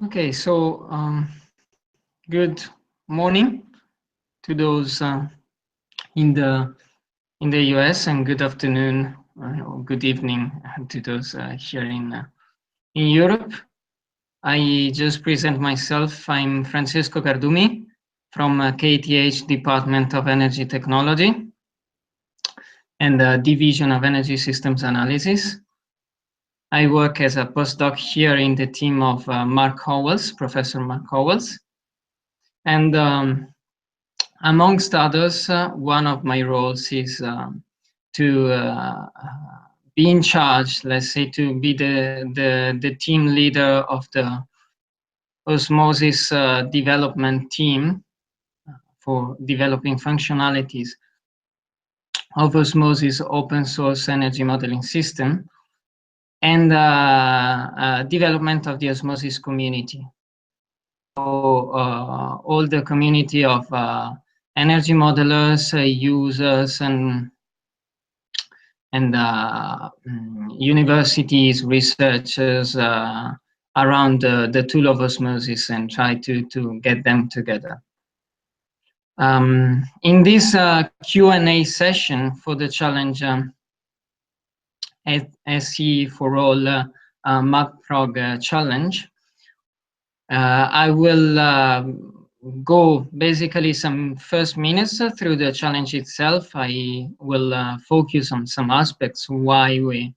Okay, so good morning to those in the US, and good afternoon or good evening to those here in Europe. I just present myself. I'm Francesco Gardumi from KTH Department of Energy Technology and the Division of Energy Systems Analysis. I work as a postdoc here in the team of Professor Mark Howells, and amongst others, one of my roles is to be in charge, let's say, to be the team leader of the OSeMOSYS development team for developing functionalities of OSeMOSYS open source energy modeling system and development of the OSeMOSYS community. So all the community of energy modelers, users, and universities, researchers around the tool of OSeMOSYS, and try to get them together. In this Q&A session for the challenge SE for All MathProg challenge, I will go basically some first minutes through the challenge itself. I will focus on some aspects why we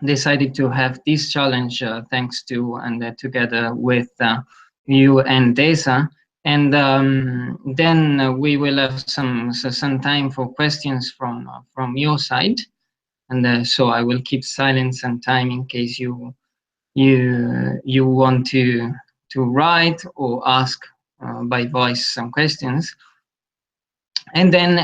decided to have this challenge thanks to and together with you and DESA. And then we will have some time for questions from your side. And so I will keep silence and time in case you want to write or ask by voice some questions. And then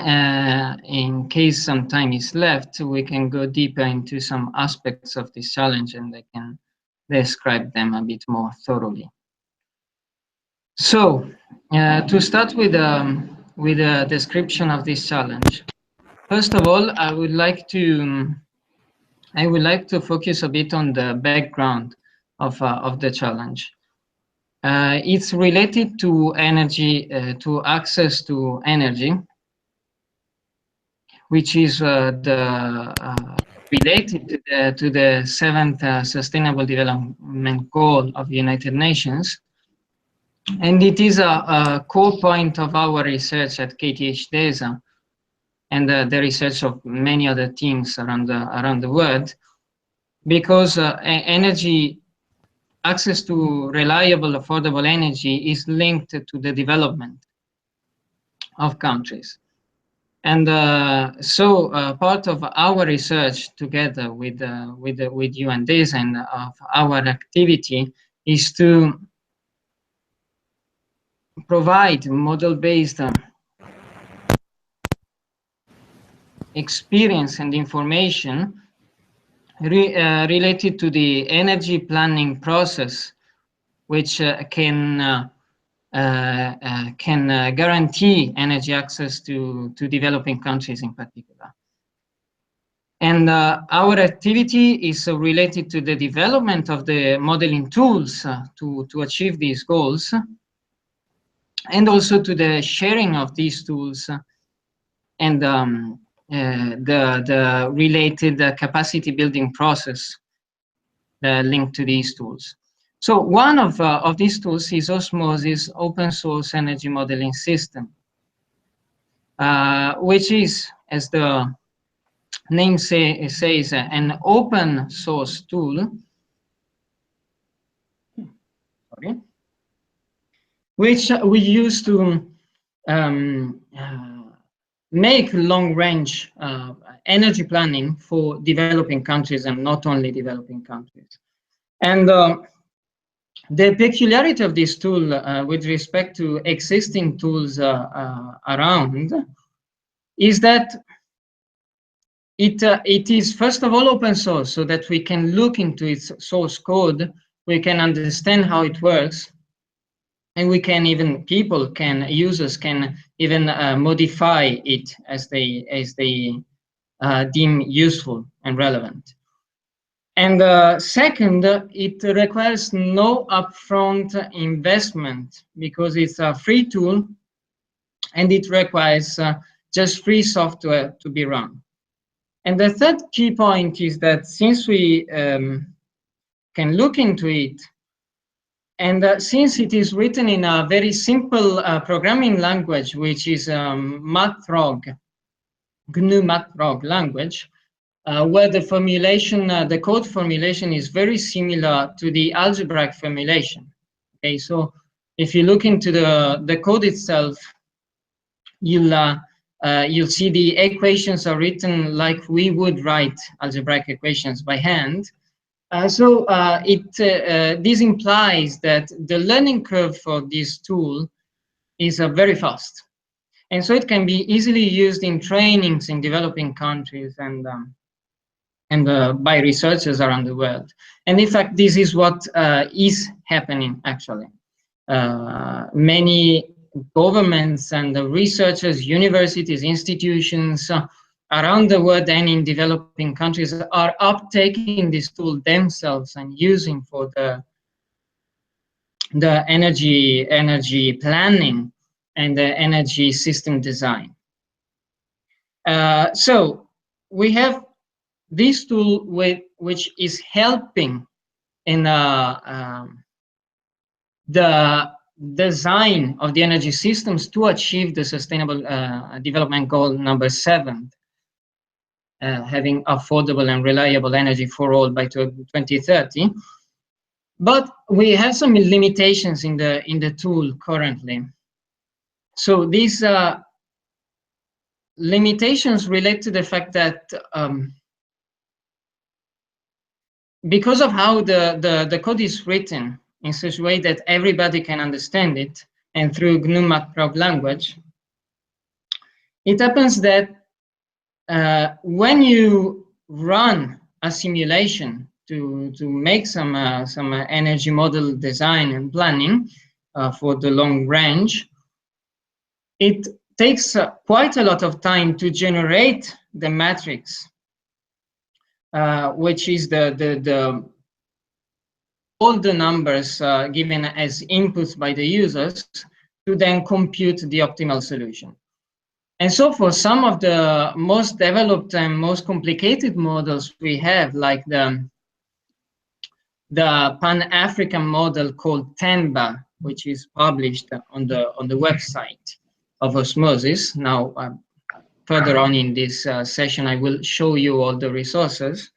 in case some time is left, we can go deeper into some aspects of this challenge, and I can describe them a bit more thoroughly. So to start with a description of this challenge, first of all, I would like to focus a bit on the background of the challenge. It's related to energy, to access to energy, which is related to the 7th Sustainable Development Goal of the United Nations. And it is a core point of our research at KTH DESA and the research of many other teams around the world, because access to reliable, affordable energy is linked to the development of countries. And so part of our research together with you and this and of our activity is to provide model-based experience and information related to the energy planning process, which can guarantee energy access to developing countries in particular. And our activity is related to the development of the modeling tools to achieve these goals, and also to the sharing of these tools and the related capacity building process linked to these tools. So one of these tools is OSeMOSYS open source energy modeling system, which is, as the name says, an open source tool, which we use to make long-range energy planning for developing countries, and not only developing countries. And the peculiarity of this tool with respect to existing tools around is that it is, first of all, open source, so that we can look into its source code, we can understand how it works, and we can even, users can even modify it as they deem useful and relevant. And second, it requires no upfront investment because it's a free tool and it requires just free software to be run. And the third key point is that since we can look into it, and since it is written in a very simple programming language, which is MathProg, GNU MathProg language, where the formulation, the code formulation is very similar to the algebraic formulation. Okay, so if you look into the code itself, you'll see the equations are written like we would write algebraic equations by hand. This implies that the learning curve for this tool is very fast. And so it can be easily used in trainings in developing countries and by researchers around the world. And in fact, this is what is happening, actually. Many governments and researchers, universities, institutions around the world and in developing countries are uptaking this tool themselves and using for the energy planning and the energy system design. So we have this tool which is helping in the design of the energy systems to achieve the Sustainable Development Goal number 7, having affordable and reliable energy for all by 2030. But we have some limitations in the tool currently. So these limitations relate to the fact that because of how the code is written in such a way that everybody can understand it, and through GNU MathProg language, it happens that when you run a simulation to make some energy model design and planning for the long range, it takes quite a lot of time to generate the matrix, which is all the numbers given as inputs by the users to then compute the optimal solution. And so for some of the most developed and most complicated models we have, like the Pan-African model called TEMBA, which is published on the website of OSeMOSYS. Now, further on in this session, I will show you all the resources.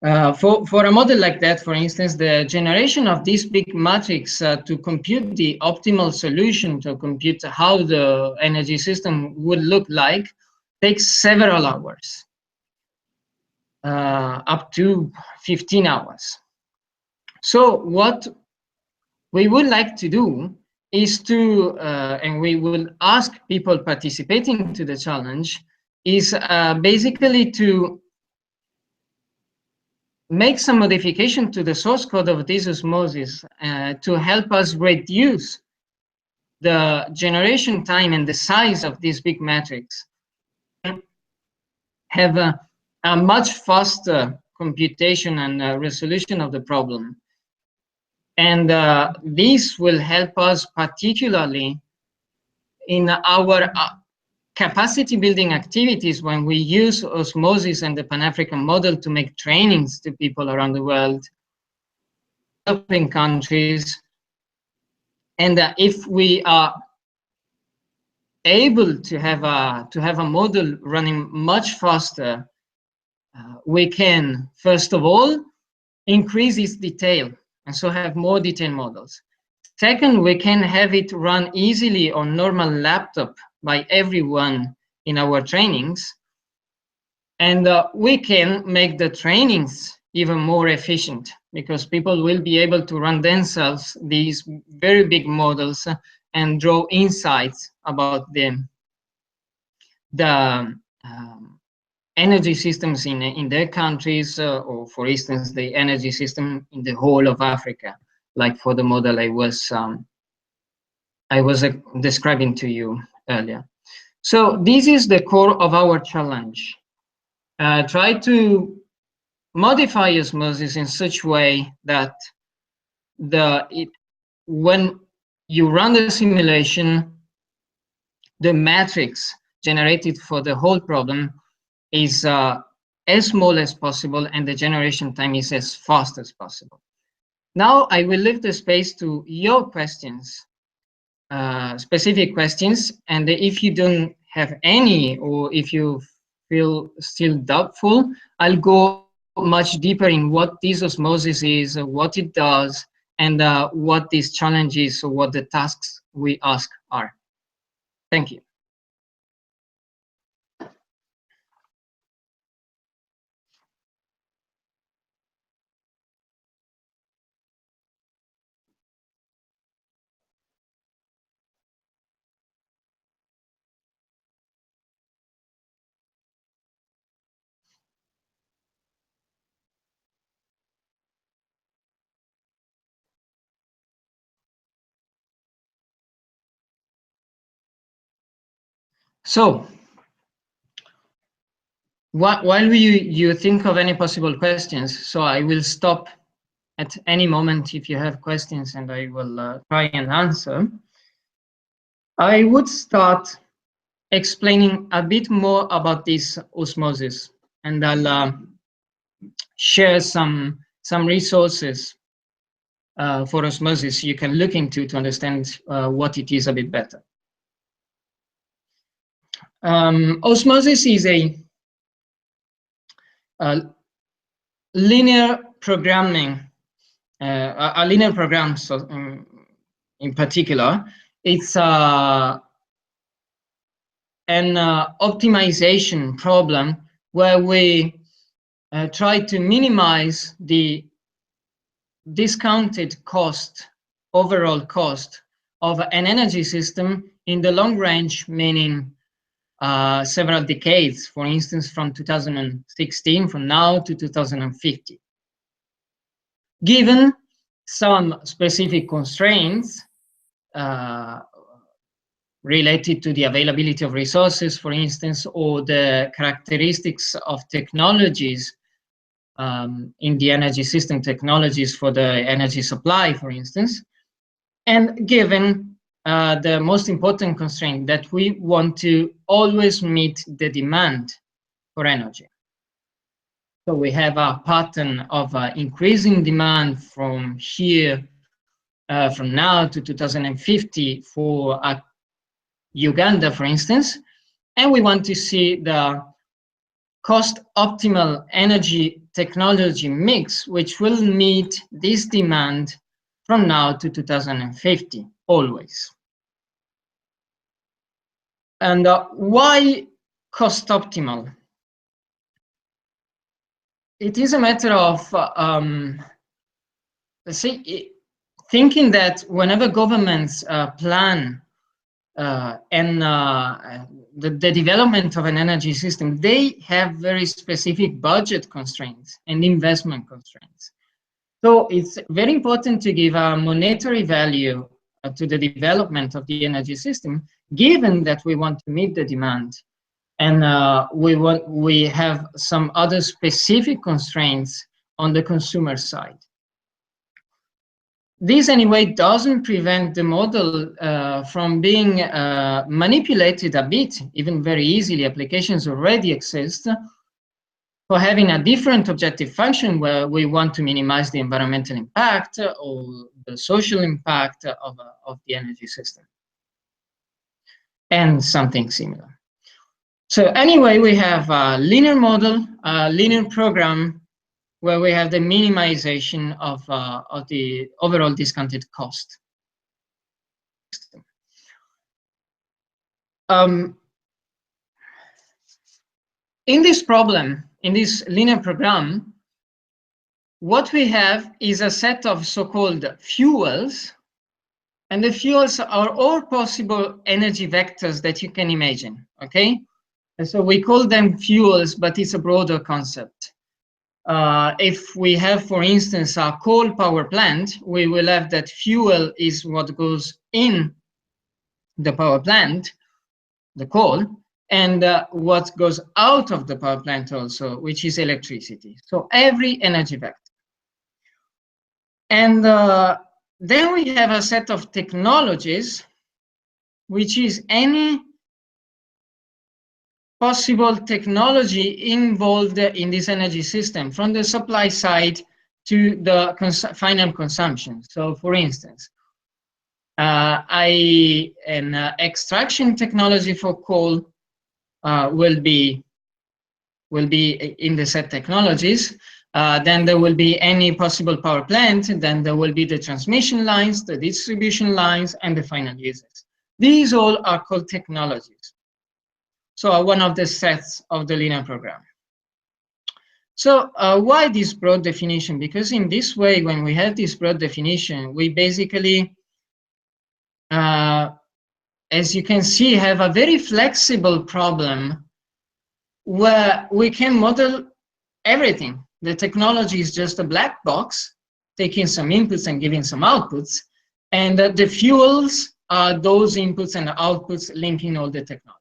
For a model like that, for instance, the generation of this big matrix to compute the optimal solution, to compute how the energy system would look like, takes several hours, up to 15 hours. So what we would like to do is to, and we will ask people participating to the challenge, is basically to make some modification to the source code of this OSeMOSYS to help us reduce the generation time and the size of this big matrix, have a much faster computation and resolution of the problem. And this will help us particularly in our capacity building activities when we use OSeMOSYS and the Pan-African model to make trainings to people around the world, developing countries. And if we are able to have a model running much faster, we can, first of all, increase its detail and so have more detailed models. Second, we can have it run easily on normal laptop by everyone in our trainings. And we can make the trainings even more efficient because people will be able to run themselves these very big models and draw insights about the energy systems in their countries, or for instance, the energy system in the whole of Africa, like for the model I was describing to you earlier. So this is the core of our challenge. Try to modify osmosis in such way that when you run the simulation, the matrix generated for the whole problem is as small as possible, and the generation time is as fast as possible. Now I will leave the space to your questions, specific questions, and if you don't have any, or if you feel still doubtful, I'll go much deeper in what this osmosis is, what it does, and what these challenges or what the tasks we ask are. Thank you. So, while you think of any possible questions, so I will stop at any moment if you have questions, and I will try and answer. I would start explaining a bit more about this osmosis, and I'll share some resources for osmosis you can look into to understand what it is a bit better. Osmosis is a linear programming, a linear program. So, in particular, it's an optimization problem where we try to minimize the discounted cost, overall cost of an energy system in the long range, meaning several decades, for instance, from 2016, from now to 2050. Given some specific constraints related to the availability of resources, for instance, or the characteristics of technologies in the energy system, technologies for the energy supply, for instance, and given the most important constraint that we want to always meet the demand for energy. So we have a pattern of increasing demand from here, from now to 2050 for Uganda, for instance, and we want to see the cost optimal energy technology mix, which will meet this demand from now to 2050, always. And why cost optimal? It is a matter of, let's say, thinking that whenever governments plan the development of an energy system, they have very specific budget constraints and investment constraints. So it's very important to give a monetary value to the development of the energy system, given that we want to meet the demand, and we have some other specific constraints on the consumer side. This anyway doesn't prevent the model from being manipulated a bit, even very easily. Applications already exist for having a different objective function where we want to minimize the environmental impact or the social impact of the energy system, and something similar. So anyway, we have a linear model, a linear program, where we have the minimization of the overall discounted cost. In this problem, in this linear program, what we have is a set of so-called fuels, and the fuels are all possible energy vectors that you can imagine, okay? And so we call them fuels, but it's a broader concept. If we have, for instance, a coal power plant, we will have that fuel is what goes in the power plant, the coal, and what goes out of the power plant also, which is electricity. So every energy vector. And then we have a set of technologies, which is any possible technology involved in this energy system, from the supply side to the final consumption. So for instance, an extraction technology for coal will be in the set technologies. Then there will be any possible power plant. Then there will be the transmission lines, the distribution lines, and the final users. These all are called technologies. So one of the sets of the linear program. So why this broad definition? Because in this way, when we have this broad definition, we basically, as you can see, have a very flexible problem where we can model everything. The technology is just a black box, taking some inputs and giving some outputs. And the fuels are those inputs and outputs linking all the technologies.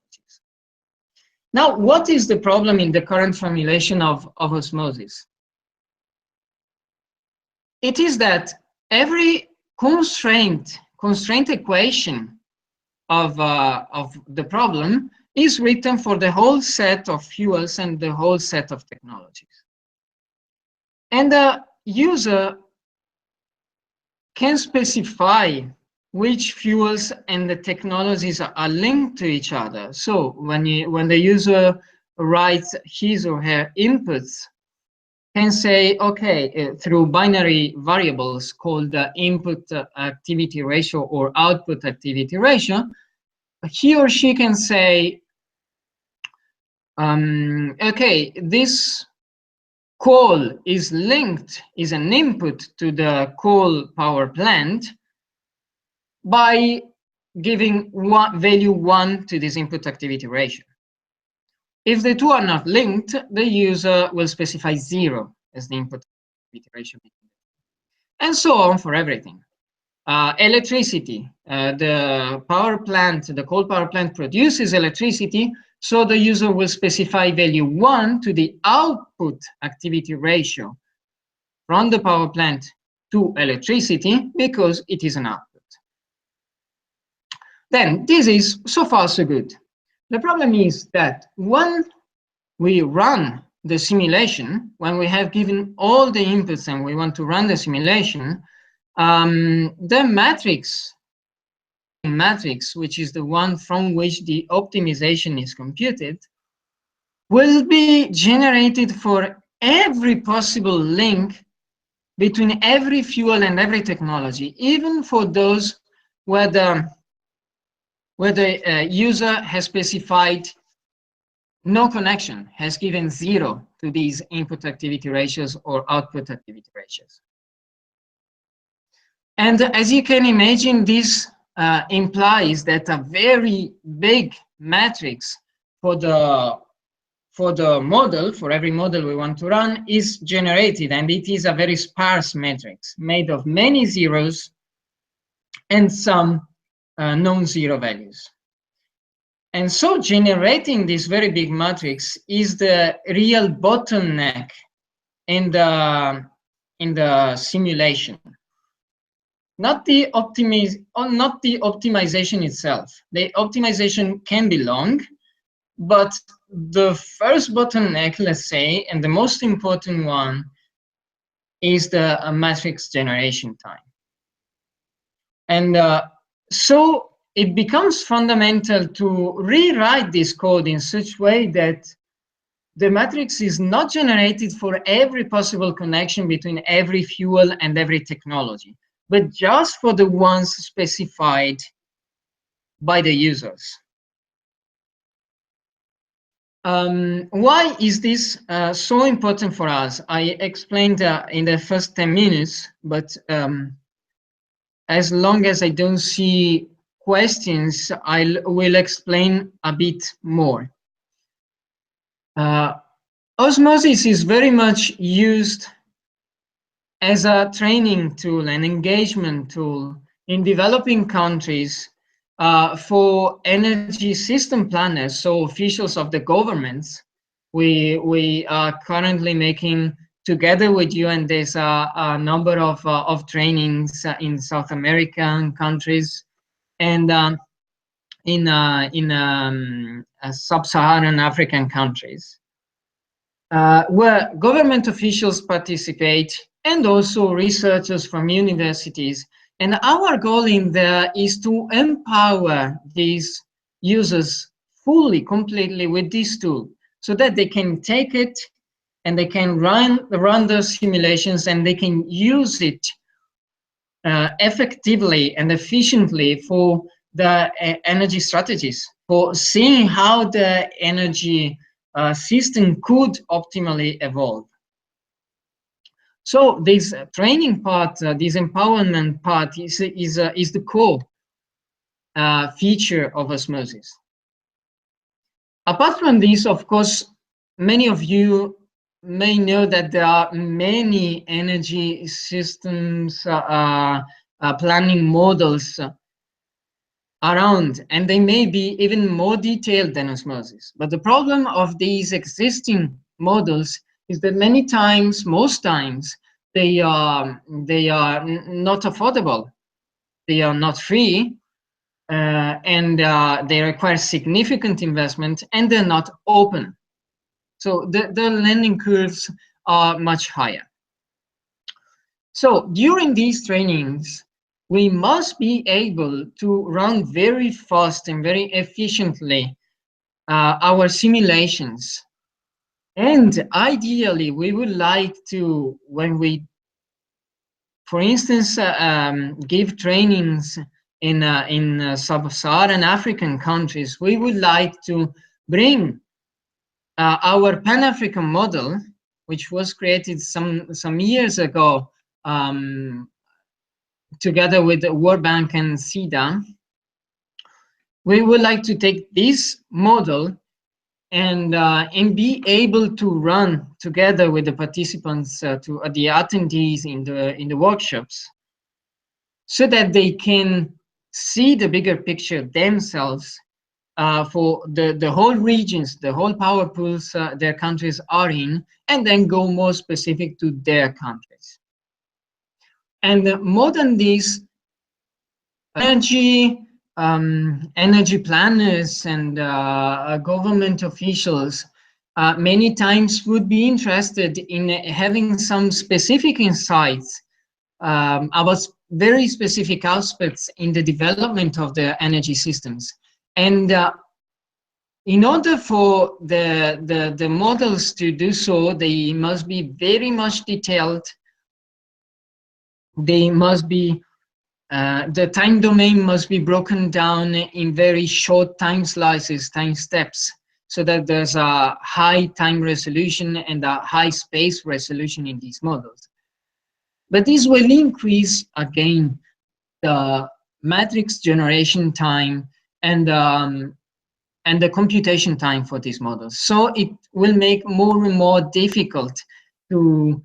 Now, what is the problem in the current formulation of OSeMOSYS? It is that every constraint equation of the problem is written for the whole set of fuels and the whole set of technologies. And the user can specify which fuels and the technologies are linked to each other. So when the user writes his or her inputs, can say, okay, through binary variables called input activity ratio or output activity ratio, he or she can say, okay, this coal is linked, is an input to the coal power plant by giving value 1 to this input activity ratio. If the two are not linked, the user will specify 0 as the input activity ratio. And so on for everything. Electricity, the power plant, the coal power plant produces electricity, so the user will specify value 1 to the output activity ratio from the power plant to electricity because it is an output. Then this is so far so good. The problem is that when we run the simulation, when we have given all the inputs and we want to run the simulation, the matrix, which is the one from which the optimization is computed, will be generated for every possible link between every fuel and every technology, even for those where the user has specified no connection, has given 0 to these input activity ratios or output activity ratios. And as you can imagine, this implies that a very big matrix for the model, for every model we want to run, is generated, and it is a very sparse matrix made of many zeros and some non-zero values. And so generating this very big matrix is the real bottleneck in the simulation. Not the optimization itself. The optimization can be long, but the first bottleneck, let's say, and the most important one, is the matrix generation time. And so it becomes fundamental to rewrite this code in such a way that the matrix is not generated for every possible connection between every fuel and every technology, but just for the ones specified by the users. Why is this so important for us? I explained in the first 10 minutes, but as long as I don't see questions, I will explain a bit more. OSeMOSYS is very much used as a training tool, an engagement tool in developing countries For energy system planners, so officials of the governments, we are currently making, together with you, and there's a number of trainings in South American countries and in sub-Saharan African countries, where government officials participate and also researchers from universities. And our goal in there is to empower these users fully, completely with this tool, so that they can take it and they can run their simulations and they can use it effectively and efficiently for the energy strategies, for seeing how the energy system could optimally evolve. So this training part, this empowerment part is the core feature of OSeMOSYS. Apart from this, of course, many of you may know that there are many energy systems planning models around, and they may be even more detailed than OSeMOSYS. But the problem of these existing models is that many times, most times, they are not affordable, they are not free, and they require significant investment, and they're not open. So the learning curves are much higher. So during these trainings, we must be able to run very fast and very efficiently our simulations. And ideally, we would like to, when we, for instance, give trainings in sub-Saharan African countries, we would like to bring our Pan-African model, which was created some years ago, together with the World Bank and SIDA. We would like to take this model and be able to run together with the participants, to the attendees in the workshops, so that they can see the bigger picture themselves for the whole regions, the whole power pools their countries are in, and then go more specific to their countries. And more than this, energy planners and government officials many times would be interested in having some specific insights about very specific aspects in the development of the energy systems. And in order for the models to do so, they must be very much detailed. They must be the time domain must be broken down in very short time slices, time steps, so that there's a high time resolution and a high space resolution in these models. But this will increase, again, the matrix generation time and the computation time for these models. So it will make more and more difficult to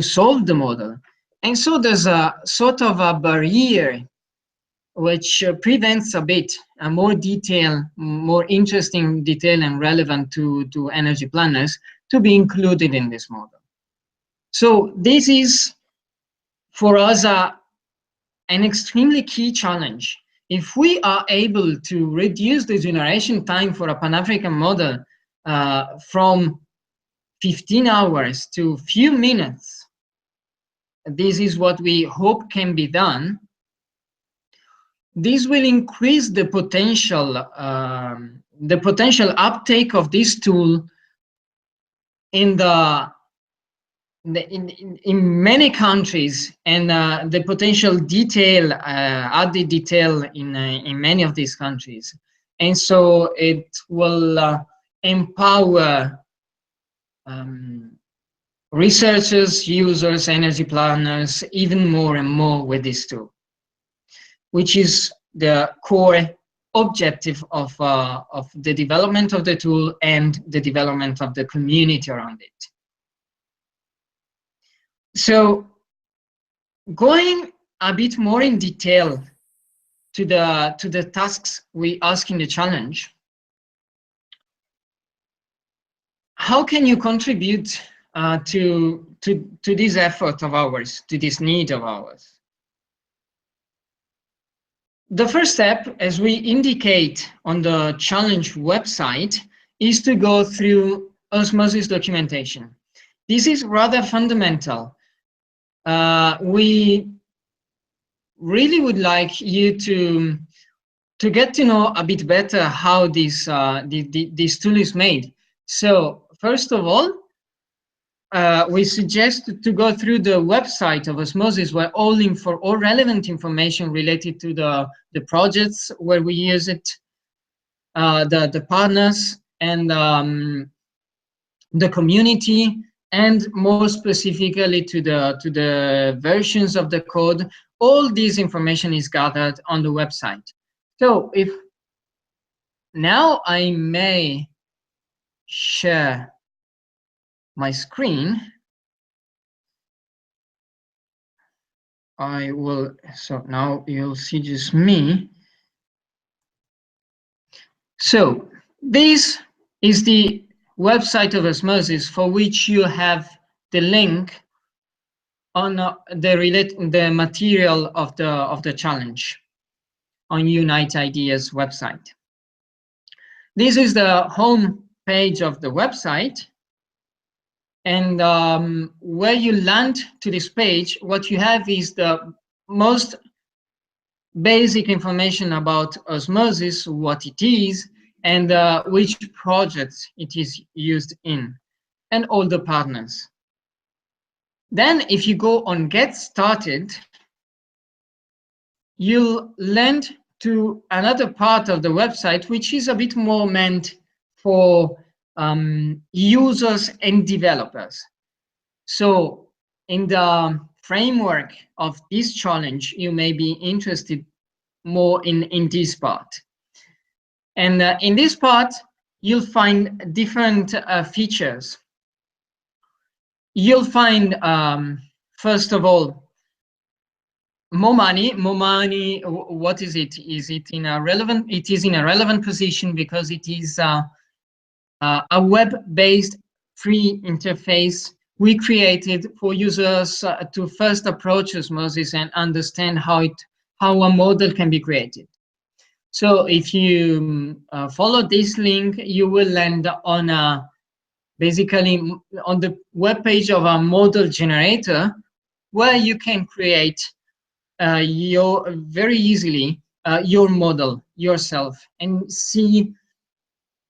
solve the model. And so there's a sort of a barrier which prevents a bit a more detail, more interesting detail and relevant to energy planners to be included in this model. So this is, for us, an extremely key challenge. If we are able to reduce the generation time for a Pan-African model from 15 hours to few minutes, this is what we hope can be done. This will increase the potential uptake of this tool in many countries, and the potential detail, added detail in many of these countries. And so it will empower researchers, users, energy planners even more and more with this tool, which is the core objective of the development of the tool and the development of the community around it. So going a bit more in detail to the tasks we ask in the challenge. How can you contribute to this effort of ours, to this need of ours? The first step, as we indicate on the challenge website, is to go through OSeMOSYS documentation. This is rather fundamental. We really would like you to get to know a bit better how this tool is made. So first of all, we suggest to go through the website of OSeMOSYS, where all relevant information related to the projects where we use it, the partners, and the community, and more specifically to the versions of the code. All this information is gathered on the website. So if now I may share my screen, I will, so now you'll see just me. So this is the website of OSeMOSYS, for which you have the link on the material of the challenge on Unite Ideas website. This is the home page of the website. And where you land to this page, what you have is the most basic information about OSeMOSYS, what it is, and which projects it is used in, and all the partners. Then if you go on Get Started, you'll land to another part of the website, which is a bit more meant for users and developers. So in the framework of this challenge, you may be interested more in this part. And in this part, you'll find different features. You'll find, first of all, more money. What is it? Is it in a relevant? It is in a relevant position because it is a web-based free interface we created for users to first approach OSeMOSYS and understand how a model can be created. So if you follow this link, you will land on basically on the web page of a model generator, where you can create very easily your model yourself, and see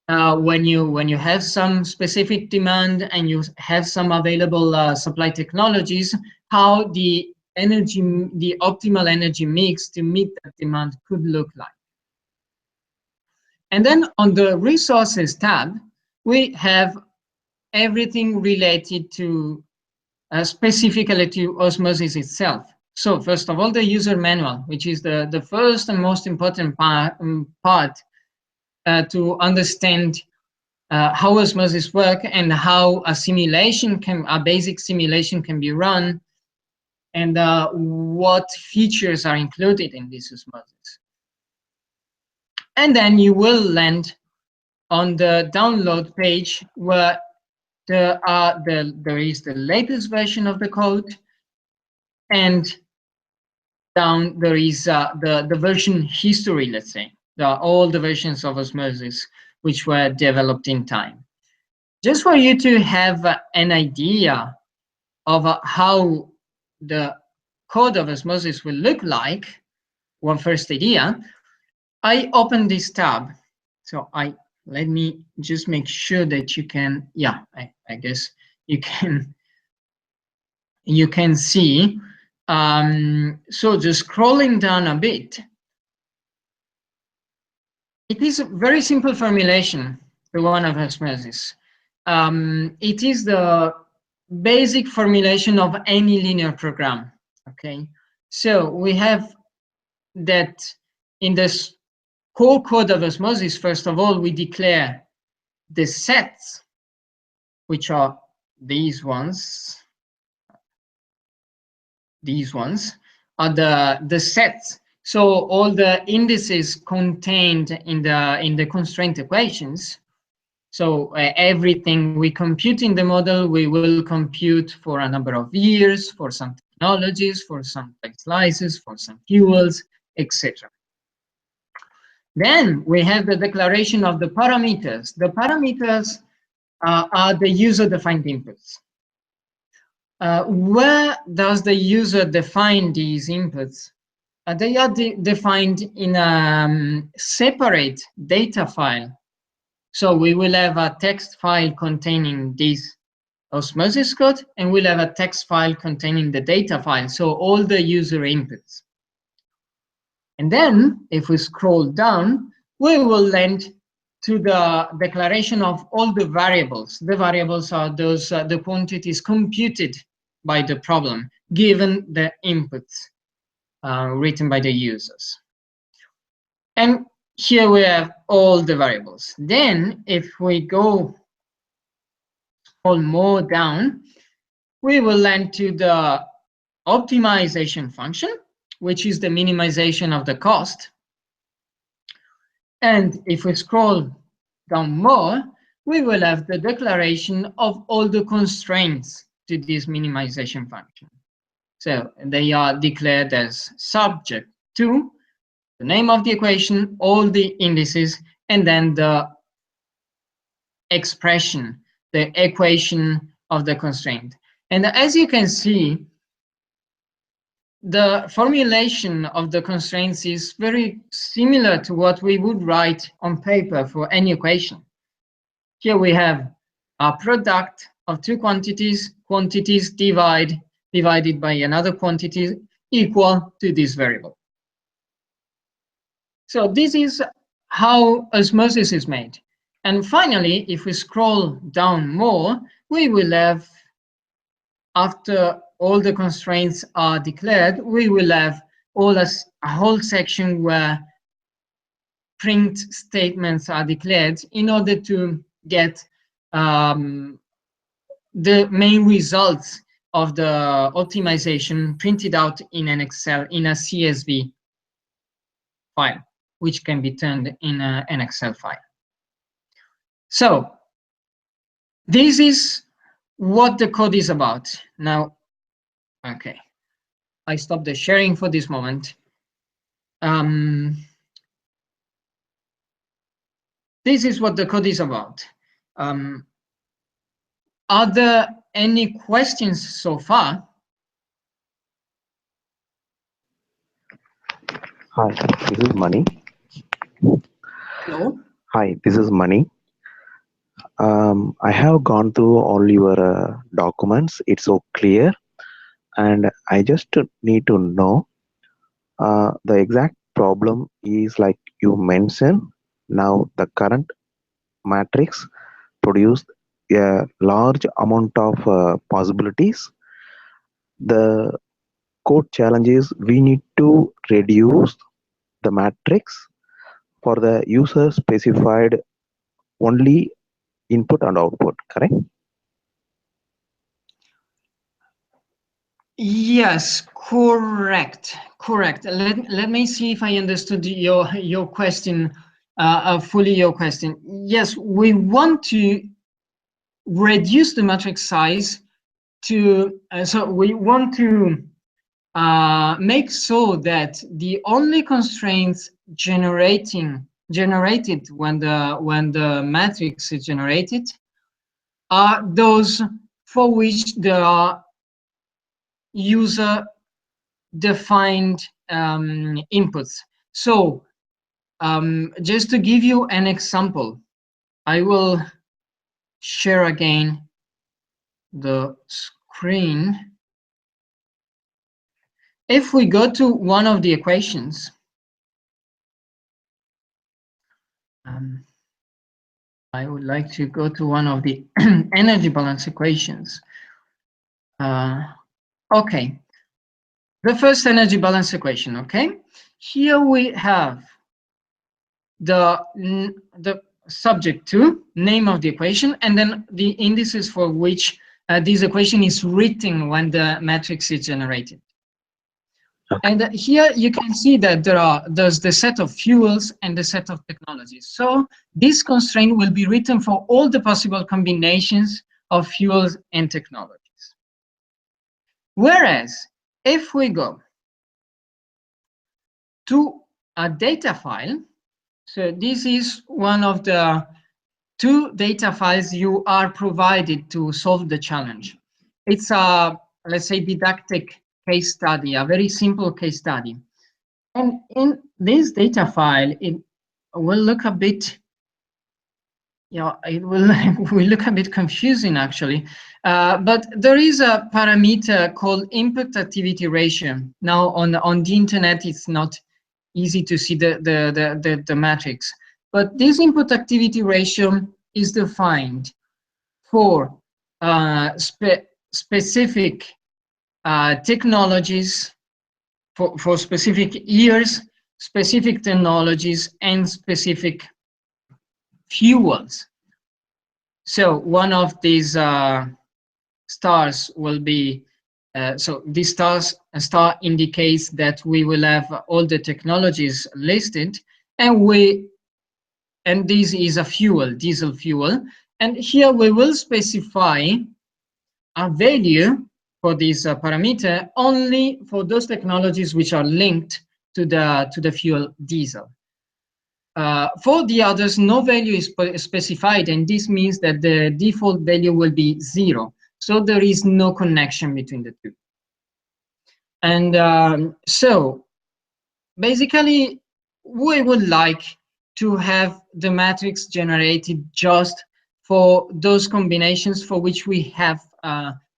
when you have some specific demand and you have some available supply technologies, how the optimal energy mix to meet that demand could look like. And then on the resources tab, we have everything related to specifically to OSeMOSYS itself. So first of all, the user manual, which is the first and most important part to understand how OSeMOSYS work and how a basic simulation can be run, and what features are included in this OSeMOSYS. And then you will land on the download page, where there is the latest version of the code, and down there is the version history, let's say, all the versions of OSeMOSYS which were developed in time. Just for you to have an idea of how the code of OSeMOSYS will look like, one first idea, I open this tab. So let me just make sure that you can, yeah, I guess you can see. So just scrolling down a bit, it is a very simple formulation, the one of OSeMOSYS. It is the basic formulation of any linear program, okay? So we have that in this core code of OSeMOSYS, first of all, we declare the sets, which are these ones. These ones are the sets. So all the indices contained in the constraint equations. So everything we compute in the model, we will compute for a number of years, for some technologies, for some time slices, for some fuels, etc. Then we have the declaration of the parameters. The parameters are the user-defined inputs. Where does the user define these inputs? They are defined in a separate data file. So we will have a text file containing this OSeMOSYS code, and we'll have a text file containing the data file, so all the user inputs. And then, if we scroll down, we will land to the declaration of all the variables. The variables are those the quantities computed by the problem, given the inputs written by the users. And here we have all the variables. Then, if we go scroll more down, we will land to the optimization function, which is the minimization of the cost. And if we scroll down more, we will have the declaration of all the constraints to this minimization function. So they are declared as subject to the name of the equation, all the indices, and then the expression, the equation of the constraint. And as you can see, the formulation of the constraints is very similar to what we would write on paper for any equation. Here we have a product of two quantities, divided by another quantity equal to this variable. So this is how OSeMOSYS is made. And finally, if we scroll down more, we will have, after all the constraints are declared, we will have a whole section where print statements are declared in order to get the main results of the optimization printed out in an Excel, in a CSV file, which can be turned in an Excel file. So this is what the code is about. Now, okay, I stop the sharing for this moment. This is what the code is about. Are there any questions so far? Hi, this is Mani. Hello. Hi, this is Mani. I have gone through all your documents. It's so clear, and I just need to know the exact problem is like you mentioned. Now the current matrix produced a large amount of possibilities. The code challenge is we need to reduce the matrix for the user specified only input and output, correct? Yes, correct. Let me see if I understood your question fully. Your question. Yes, we want to reduce the matrix size to so we want to make so that the only constraints generated when the matrix is generated are those for which there are user defined inputs. So just to give you an example, I will share again the screen. If we go to one of the equations, I would like to go to one of the energy balance equations. Okay, the first energy balance equation, okay? Here we have the subject to, name of the equation, and then the indices for which this equation is written when the matrix is generated. And here you can see that there's the set of fuels and the set of technologies. So this constraint will be written for all the possible combinations of fuels and technologies. Whereas if we go to a data file, so this is one of the two data files you are provided to solve the challenge. It's a, let's say, didactic case study, a very simple case study. And in this data file, it will look a bit, it will look a bit confusing actually. But there is a parameter called input activity ratio. Now on the internet, it's not easy to see the matrix. But this input activity ratio is defined for specific technologies, for specific years, specific technologies, and specific fuels. So one of these stars will be, so this star indicates that we will have all the technologies listed, and this is a fuel, diesel fuel. And here we will specify a value for this parameter only for those technologies which are linked to the fuel diesel. For the others, no value is specified, and this means that the default value will be 0. So there is no connection between the two. And so basically, we would like to have the matrix generated just for those combinations for which we have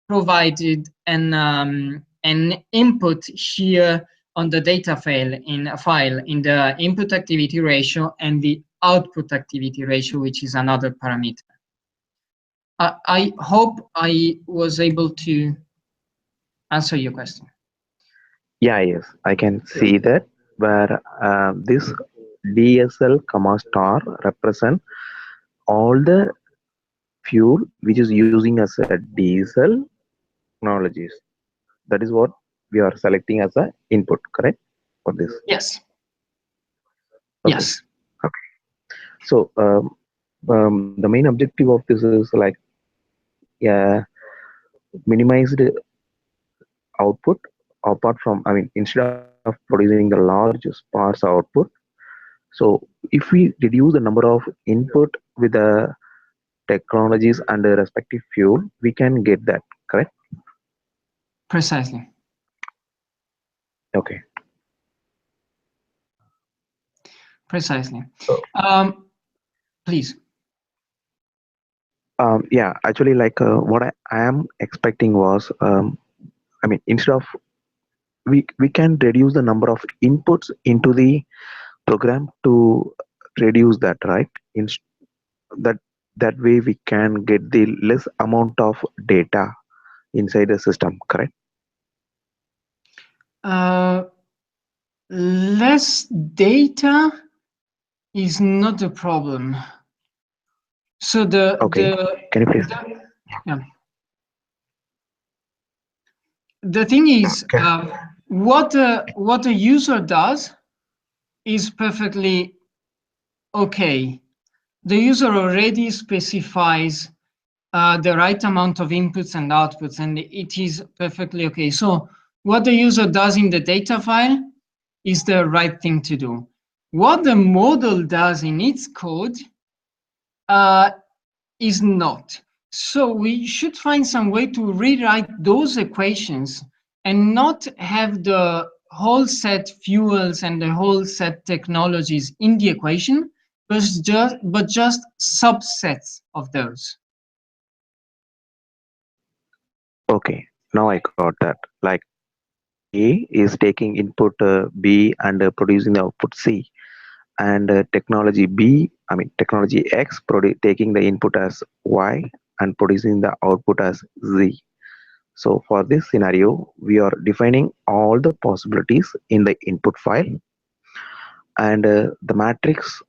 provided an input here on the data file in the input activity ratio and the output activity ratio, which is another parameter. I hope I was able to answer your question. Yeah, yes, I can see that where this DSL comma star represent all the fuel which is using as a diesel technologies. That is what we are selecting as a input, correct? For this. Yes. Okay. Yes. Okay. So the main objective of this is like minimized output apart from, I mean, instead of producing the large sparse output. So if we reduce the number of input with the technologies and the respective fuel, we can get that, correct? Precisely. Okay. Precisely. So, Please. yeah, actually, like what I am expecting was, I mean, instead of we can reduce the number of inputs into the program to reduce that, right? That that way we can get the less amount of data inside the system, correct? Less data is not a problem. So Okay. Can you please? yeah. The thing is, Okay. what a user does is perfectly okay. The user already specifies the right amount of inputs and outputs, and it is perfectly okay. So what the user does in the data file is the right thing to do. What the model does in its code is not. So we should find some way to rewrite those equations and not have the whole set fuels and the whole set technologies in the equation, but just subsets of those. Okay. Now I got that. Like A is taking input B and producing the output C, and technology B, I mean technology X, taking the input as Y and producing the output as Z. So for this scenario, we are defining all the possibilities in the input file, and the matrix,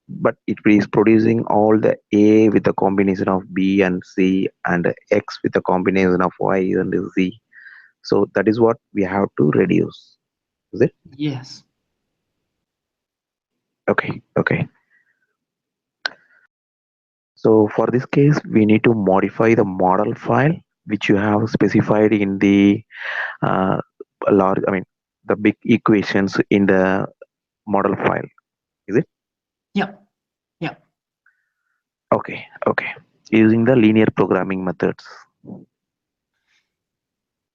but it is producing all the A with a combination of B and C, and X with a combination of Y and Z. So that is what we have to reduce. Is it? Yes. Okay, okay. So for this case, we need to modify the model file which you have specified in the uh, large, I mean, the big equations in the model file. Is it? Yeah. Yeah. Okay, okay. Using the linear programming methods.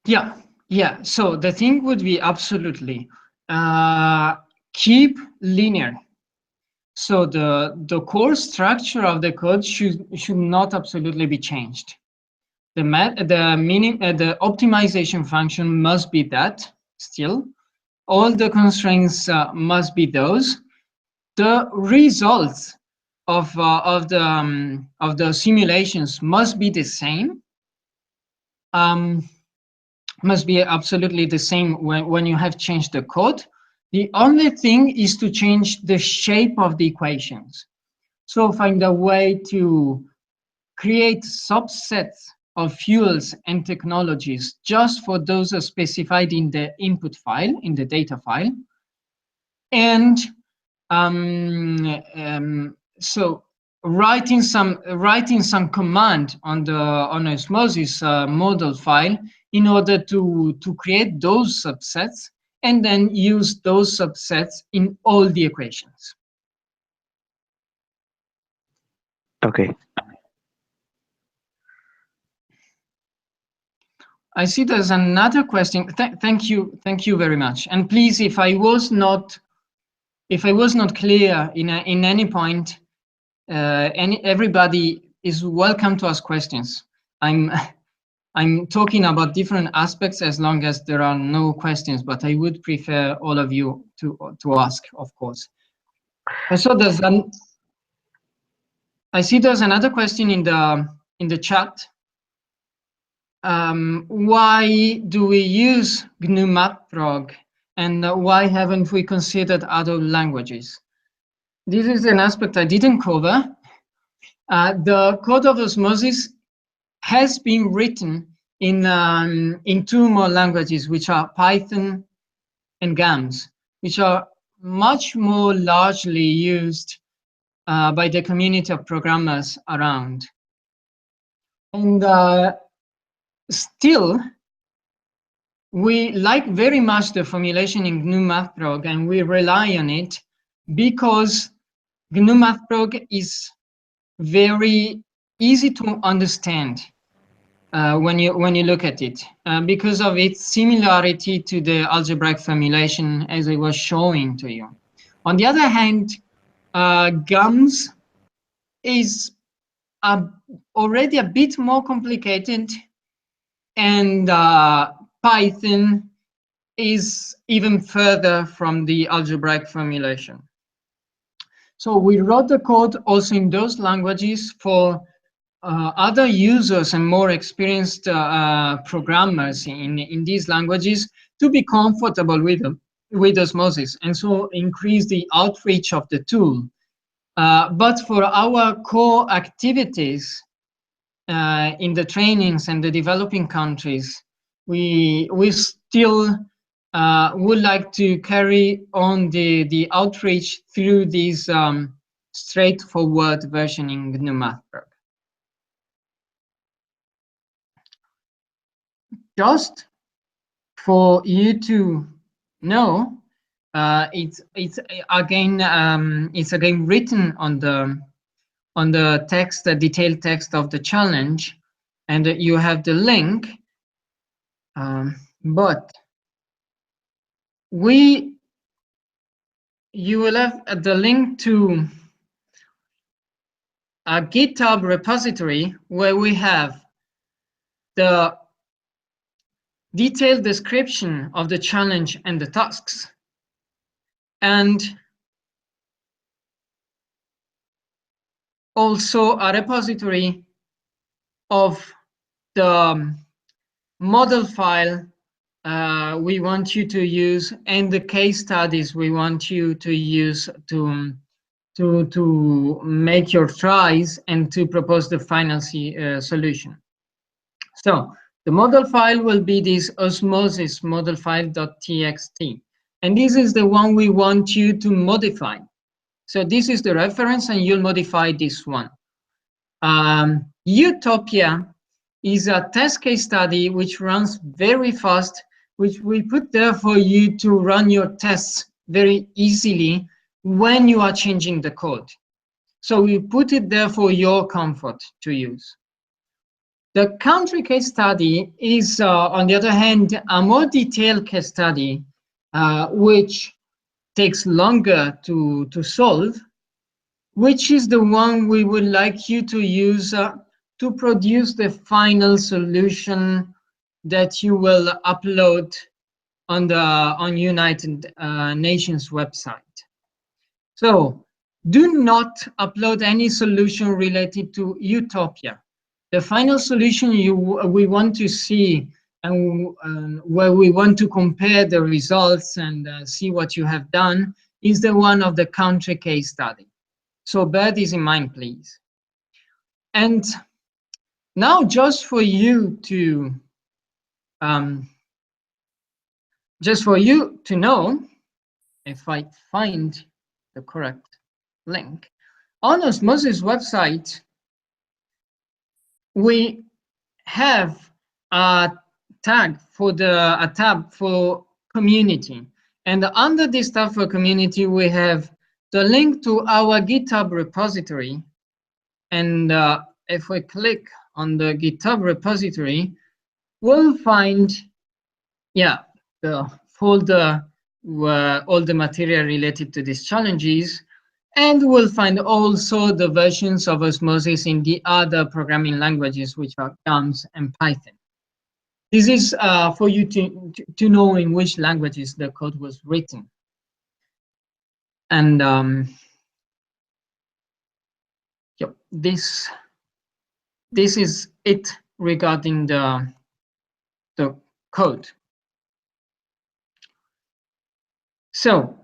Yeah. Yeah. So the thing would be absolutely keep linear. So the core structure of the code should not absolutely be changed. The optimization function must be that still. All the constraints must be those. The results of the simulations must be the same. Must be absolutely the same when you have changed the code. The only thing is to change the shape of the equations. So find a way to create subsets of fuels and technologies just for those specified in the input file, in the data file. And so writing some command on the OSeMOSYS model file in order to create those subsets and then use those subsets in all the equations. Okay. I see there's another question. Thank you very much. And please, if I was not clear in any point, everybody is welcome to ask questions. I'm talking about different aspects as long as there are no questions, but I would prefer all of you to ask, of course. I see there's another question in the chat. Why do we use GNU MathProg, and why haven't we considered other languages? This is an aspect I didn't cover. The code of OSeMOSYS has been written in two more languages, which are Python and GAMS, which are much more largely used by the community of programmers around. And still, we like very much the formulation in GNU MathProg, and we rely on it because GNU MathProg is very easy to understand when you look at it, because of its similarity to the algebraic formulation as I was showing to you. On the other hand, GAMS is already a bit more complicated, and Python is even further from the algebraic formulation. So we wrote the code also in those languages for other users and more experienced programmers in these languages to be comfortable with OSeMOSYS, and so increase the outreach of the tool. But for our core activities in the trainings and the developing countries, we still would like to carry on the outreach through this straightforward version in GNU MathProg. Just for you to know, it's again written on the text, the detailed text of the challenge, and you have the link. But you will have the link to a GitHub repository where we have the detailed description of the challenge and the tasks, and also a repository of the model file we want you to use and the case studies we want you to use to make your tries and to propose the final solution. So the model file will be this OSeMOSYS model file.txt. And this is the one we want you to modify. So this is the reference, and you'll modify this one. Utopia is a test case study which runs very fast, which we put there for you to run your tests very easily when you are changing the code. So we put it there for your comfort to use. The country case study is, on the other hand, a more detailed case study, which takes longer to solve, which is the one we would like you to use to produce the final solution that you will upload on United Nations website. So do not upload any solution related to Utopia. The final solution we want to see, and where we want to compare the results and see what you have done, is the one of the country case study. So bear this in mind, please. And now, just for you to know, if I find the correct link, on OSeMOSYS website, we have a tab for community. And under this tab for community, we have the link to our GitHub repository. And if we click on the GitHub repository, we'll find, the folder where all the material related to these challenges. And we'll find also the versions of OSeMOSYS in the other programming languages, which are GAMS and Python. This is for you to know in which languages the code was written. And this is it regarding the code. So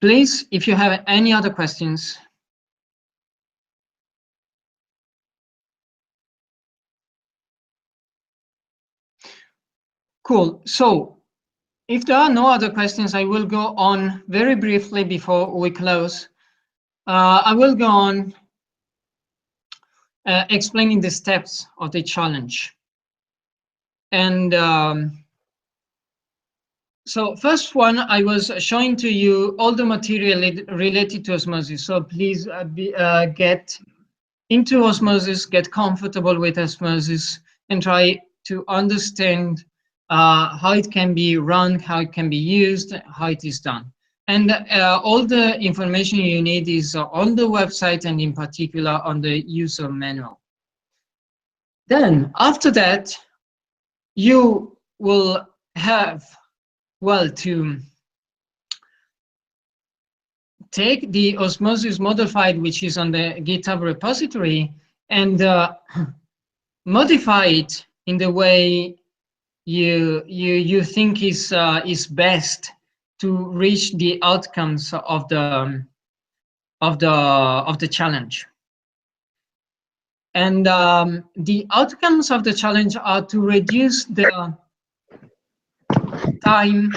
please, if you have any other questions. Cool. So if there are no other questions, I will go on very briefly before we close. I will go on explaining the steps of the challenge. And so first one, I was showing to you all the material related to OSeMOSYS. So please get into OSeMOSYS, get comfortable with OSeMOSYS, and try to understand how it can be run, how it can be used, how it is done. And all the information you need is on the website, and in particular on the user manual. Then after that, you will have, well, to take the OSeMOSYS modified, which is on the GitHub repository, and modify it in the way you think is best to reach the outcomes of the challenge. And the outcomes of the challenge are to reduce the time,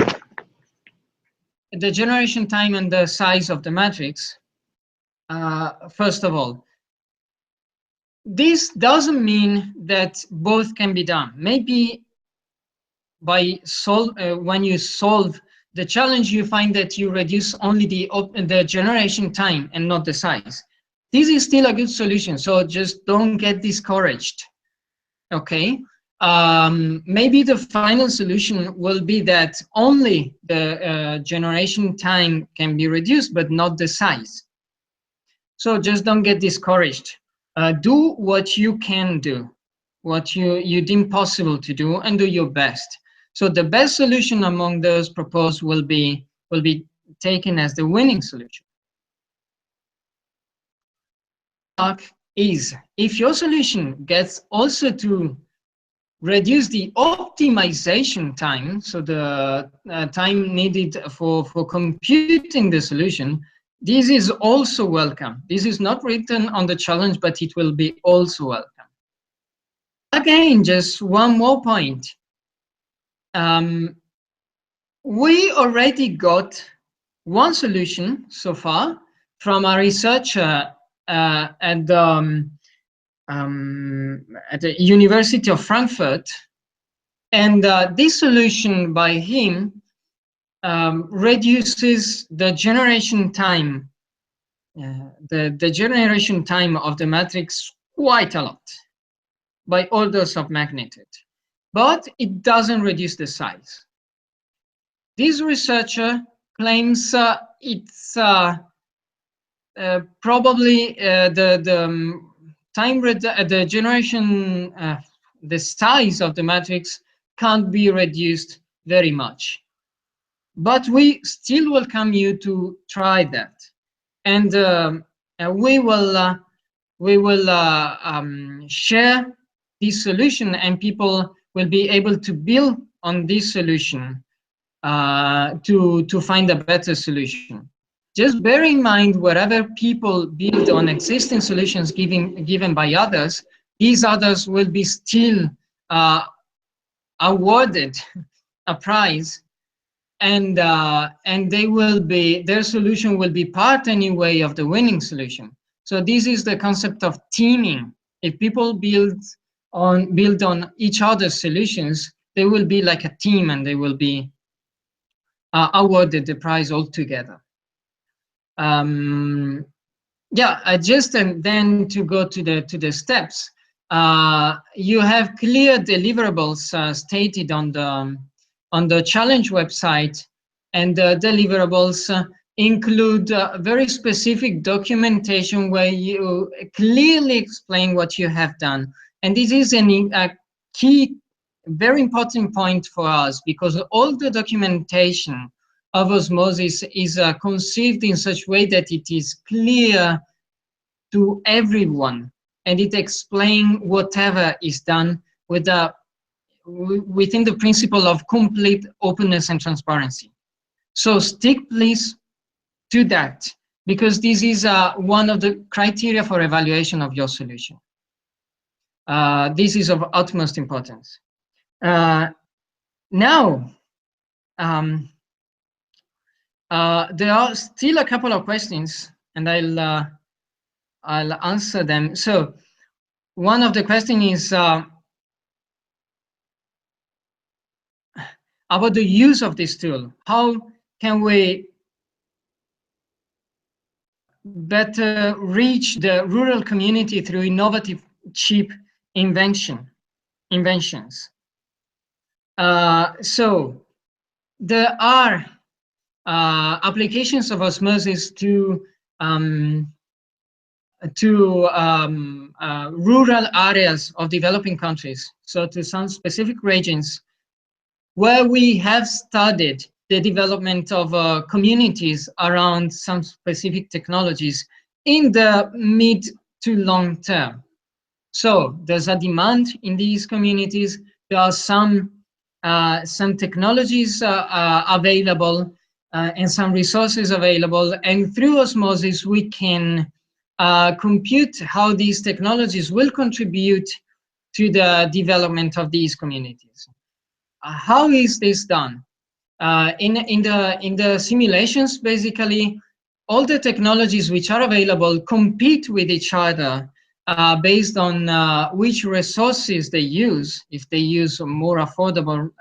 the generation time, and the size of the matrix. First of all, this doesn't mean that both can be done. Maybe by when you solve the challenge, you find that you reduce only the generation time and not the size. This is still a good solution, so just don't get discouraged. Okay. Maybe the final solution will be that only the generation time can be reduced, but not the size. So just don't get discouraged. Do what you can do, what you deem possible to do, and do your best. So the best solution among those proposed will be taken as the winning solution. Is if your solution gets also to reduce the optimization time, so the time needed for computing the solution, this is also welcome. This is not written on the challenge, but it will be also welcome. Again, just one more point. we already got one solution so far from a researcher at the University of Frankfurt, and this solution by him reduces the generation time, the generation time of the matrix quite a lot, by orders of magnitude, but it doesn't reduce the size. This researcher claims it's probably the time the generation, the size of the matrix can't be reduced very much. But we still welcome you to try that, and we will share this solution, and people will be able to build on this solution to find a better solution. Just bear in mind, wherever people build on existing solutions given by others, these others will be still awarded a prize, and they will be, their solution will be part anyway of the winning solution. So this is the concept of teaming. If people build on each other's solutions, they will be like a team, and they will be awarded the prize altogether. Yeah, just and then to go to the steps. You have clear deliverables stated on the challenge website, and the deliverables include very specific documentation where you clearly explain what you have done. And this is a key, very important point for us, because all the documentation of OSeMOSYS is conceived in such a way that it is clear to everyone, and it explains whatever is done with within the principle of complete openness and transparency. So stick please to that, because this is one of the criteria for evaluation of your solution. This is of utmost importance. Now, there are still a couple of questions, and I'll answer them. So one of the questions is about the use of this tool. How can we better reach the rural community through innovative, cheap inventions? So there are applications of OSeMOSYS to rural areas of developing countries, so to some specific regions where we have studied the development of communities around some specific technologies in the mid to long term. So there's a demand in these communities. There are some technologies available and some resources available, and through OSeMOSYS we can compute how these technologies will contribute to the development of these communities. How is this done? In the simulations, basically, all the technologies which are available compete with each other based on which resources they use. If they use more affordable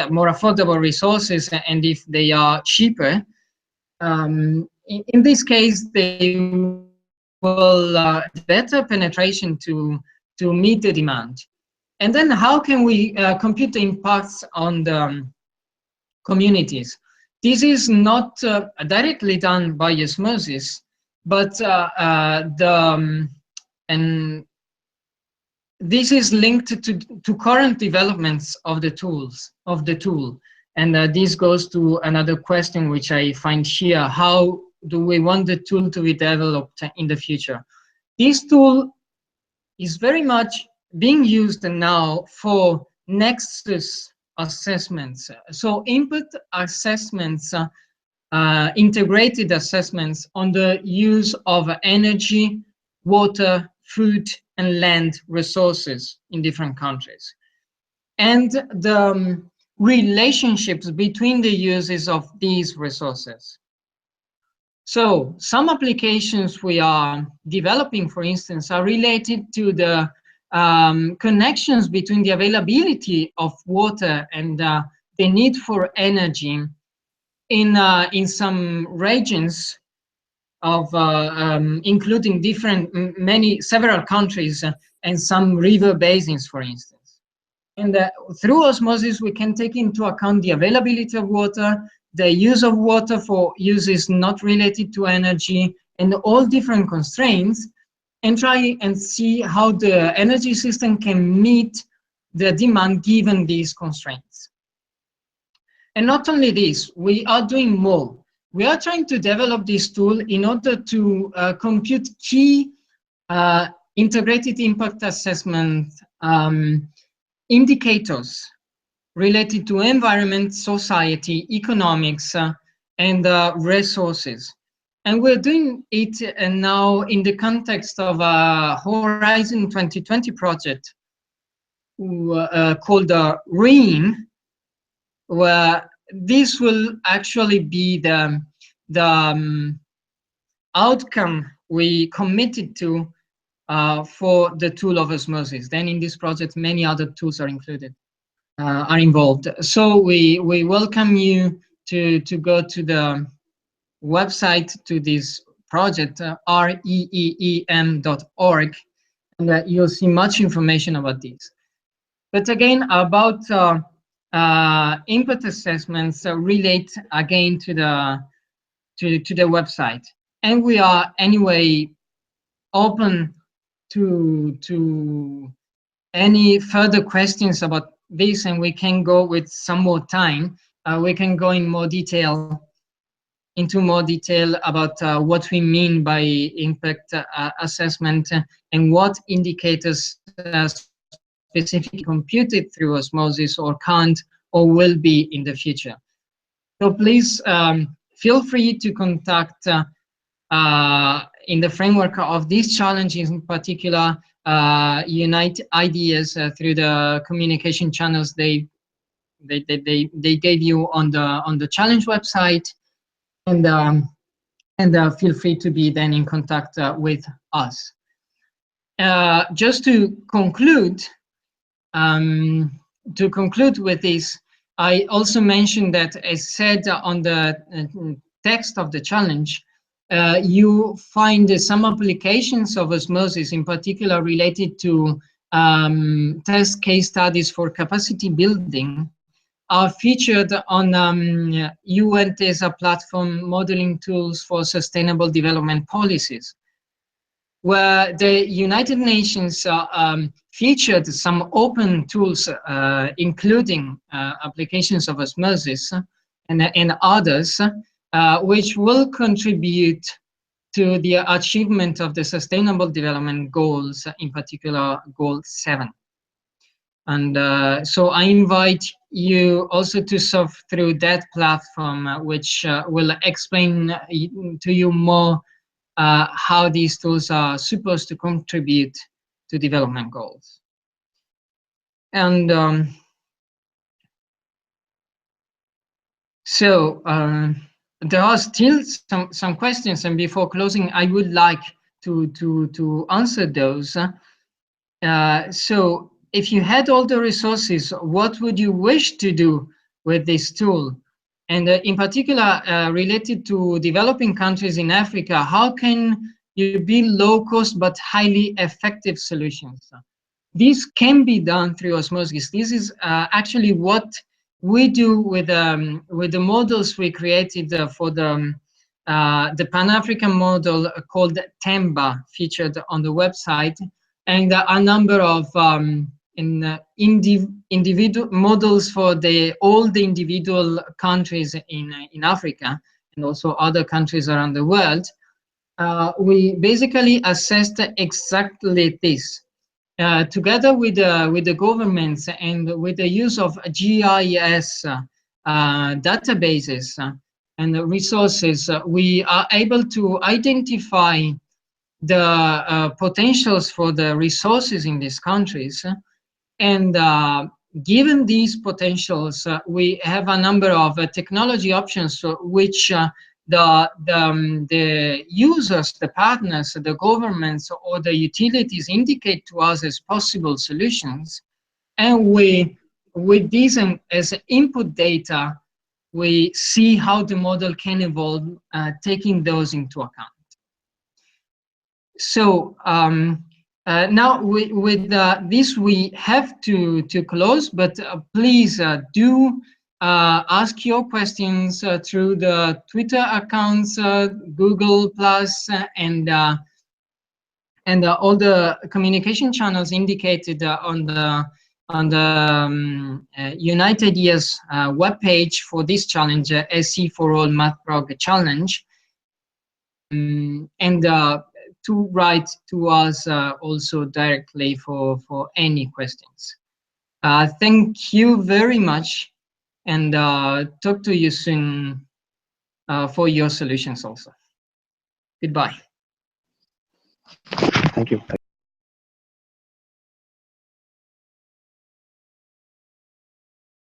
more affordable resources, and if they are cheaper, in this case they will better penetration to meet the demand. And then how can we compute the impacts on the communities? This is not directly done by OSeMOSYS, but and this is linked to current developments of the tool. And this goes to another question which I find here: how do we want the tool to be developed in the future? This tool is very much being used now for nexus assessments. So input assessments, integrated assessments on the use of energy, water, food, and land resources in different countries. and the relationships between the uses of these resources. So some applications we are developing, for instance, are related to the connections between the availability of water and the need for energy in some regions of including several countries and some river basins, for instance. And through osmosis, we can take into account the availability of water, the use of water for uses not related to energy, and all different constraints, and try and see how the energy system can meet the demand given these constraints. And not only this, we are doing more. We are trying to develop this tool in order to compute key integrated impact assessment indicators related to environment, society, economics, and resources. And we're doing it now in the context of a Horizon 2020 project called REAM, where this will actually be the outcome we committed to for the tool of osmosis. Then in this project, many other tools are included, are involved. So we welcome you to go to the website to this project, reeem.org, and you'll see much information about this. But again, about input assessments relate again to the website, and we are anyway open to any further questions about this, and we can go with some more time. We can go into more detail about what we mean by impact assessment and what indicators specifically computed through osmosis or can't or will be in the future. So please feel free to contact in the framework of these challenges in particular, unite ideas through the communication channels they gave you on the challenge website, and feel free to be then in contact with us. Just to conclude with this, I also mentioned that, as said on the text of the challenge, you find some applications of osmosis, in particular related to test case studies for capacity building, are featured on UNTESA platform modeling tools for sustainable development policies, where the United Nations featured some open tools, including applications of osmosis and others, which will contribute to the achievement of the Sustainable Development Goals, in particular Goal 7. And so I invite you also to surf through that platform, which will explain to you more how these tools are supposed to contribute to development goals. And so there are still some questions, and before closing, I would like to answer those. So if you had all the resources, what would you wish to do with this tool? And in particular, related to developing countries in Africa, how can you build low-cost but highly effective solutions? This can be done through osmosis. This is actually what we do with the models we created for the Pan-African model called TEMBA, featured on the website, and a number of individual models for all the individual countries in Africa and also other countries around the world. We basically assessed exactly this, together with the governments and with the use of GIS databases and resources. We are able to identify the potentials for the resources in these countries, and given these potentials, we have a number of technology options which the users, the partners, the governments, or the utilities indicate to us as possible solutions. And we, with these as input data, we see how the model can evolve, taking those into account. So now with this we have to close, but please do ask your questions through the Twitter accounts, Google Plus, and all the communication channels indicated on the Unite Ideas webpage for this challenge, SE for All MathProg Challenge, and to write to us also directly for any questions. Thank you very much, and talk to you soon for your solutions also. Goodbye. Thank you.